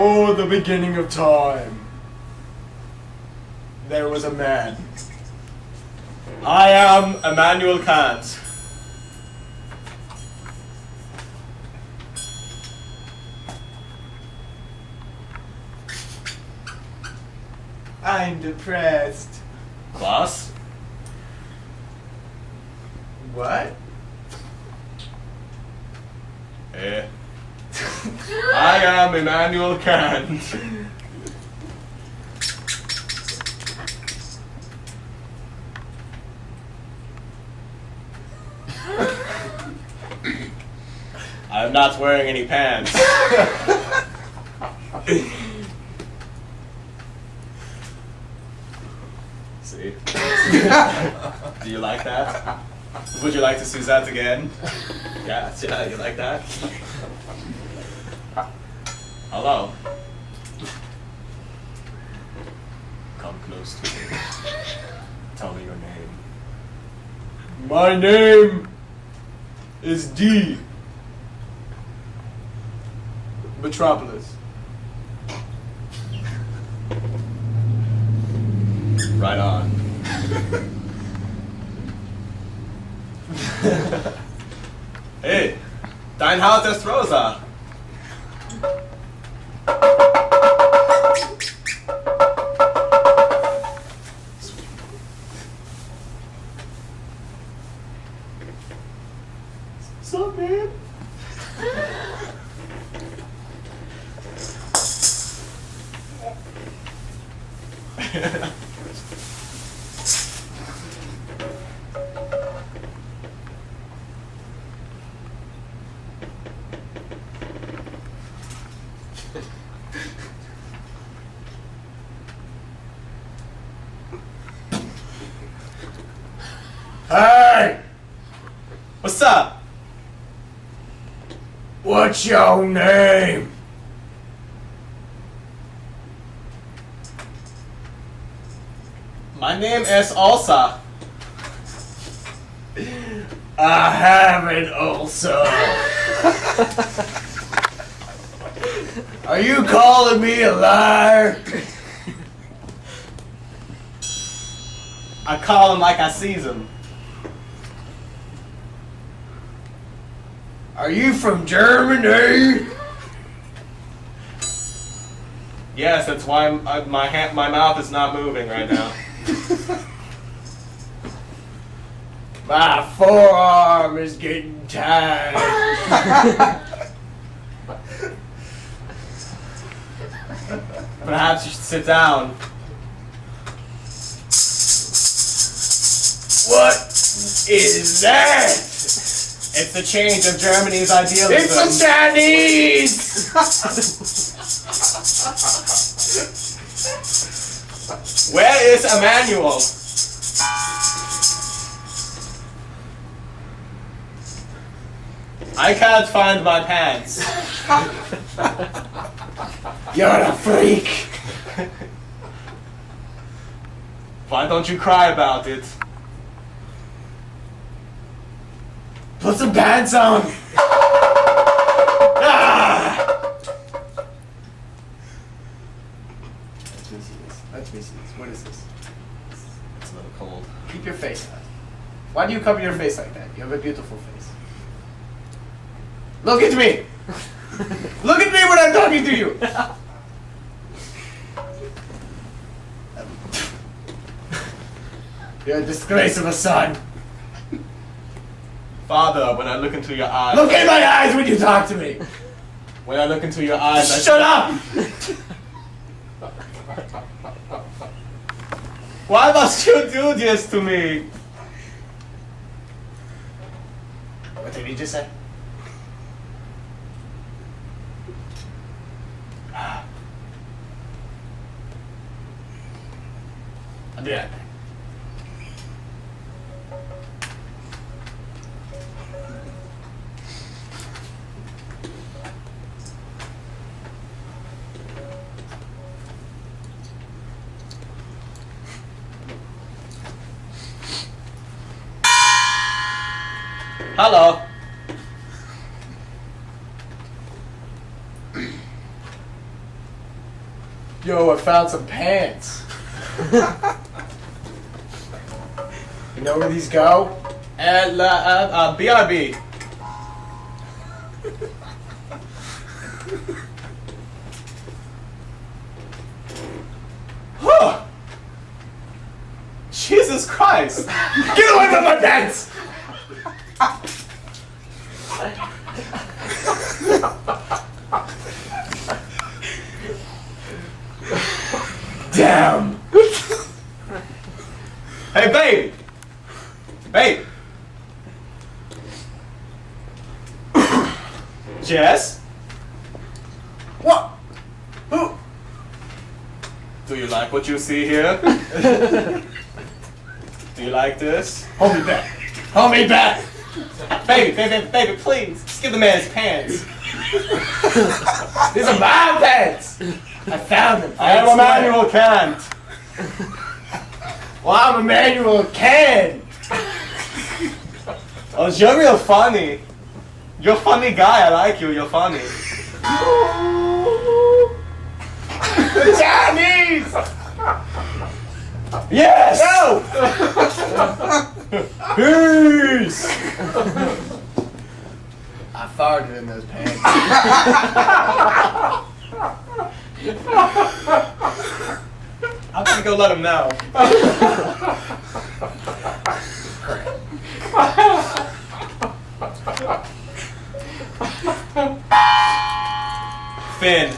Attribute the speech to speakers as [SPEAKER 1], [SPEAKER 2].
[SPEAKER 1] Before the beginning of time, there was a man.
[SPEAKER 2] I am Immanuel Kant.
[SPEAKER 1] I'm depressed.
[SPEAKER 2] Was?
[SPEAKER 1] What?
[SPEAKER 2] I am Immanuel Kant. I'm not wearing any pants. See? Do you like that? Would you like to see that again? Yeah, you like that? Hello. Come close to me. Tell me your name.
[SPEAKER 1] My name is D. Metropolis.
[SPEAKER 2] Right on. Hey, dein Haus ist rosa.
[SPEAKER 1] What's up, man? Hey!
[SPEAKER 2] What's up?
[SPEAKER 1] What's your name?
[SPEAKER 2] My name is Ulsa.
[SPEAKER 1] I have an ulcer. Are you calling me a liar?
[SPEAKER 2] I call him like I sees him.
[SPEAKER 1] Are you from Germany?
[SPEAKER 2] Yes, that's why my mouth is not moving right now.
[SPEAKER 1] My forearm is getting tired.
[SPEAKER 2] Perhaps you should sit down.
[SPEAKER 1] What is that?
[SPEAKER 2] It's the change of Germany's idealism.
[SPEAKER 1] It's the Chinese!
[SPEAKER 2] Where is Emmanuel? I can't find my pants.
[SPEAKER 1] You're a freak.
[SPEAKER 2] Why don't you cry about it?
[SPEAKER 1] Put some pants on. Ah! Let me see this. Let me see this. What is this?
[SPEAKER 2] It's a little cold.
[SPEAKER 1] Keep your face out. Why do you cover your face like that? You have a beautiful face. Look at me! Look at me when I'm talking to you! You're a disgrace of a son.
[SPEAKER 2] Father, when I look into your eyes...
[SPEAKER 1] Look in my eyes when you talk to me!
[SPEAKER 2] When I look into your eyes, I...
[SPEAKER 1] Shut up!
[SPEAKER 2] Why must you do this to me?
[SPEAKER 1] What did he just say? I'll be right back.
[SPEAKER 2] Hello.
[SPEAKER 1] Yo, I found some pants. You know where these go?
[SPEAKER 2] BRB. Huh. Jesus Christ! Get away from my pants! Damn! Hey, babe! Babe! Jess?
[SPEAKER 1] What? Who?
[SPEAKER 2] Do you like what you see here? Do you like this?
[SPEAKER 1] Hold me back. Hold me back.
[SPEAKER 2] Baby, please. Just give the man his pants.
[SPEAKER 1] These are my pants. I found them.
[SPEAKER 2] I am Emmanuel Kant.
[SPEAKER 1] Well, I'm Emmanuel Can.
[SPEAKER 2] Oh, you're real funny. You're a funny guy. I like you. You're funny.
[SPEAKER 1] Chinese.
[SPEAKER 2] Yes!
[SPEAKER 1] No.
[SPEAKER 2] Peace!
[SPEAKER 1] I farted in those pants.
[SPEAKER 2] I'm gonna go let him know. Finn.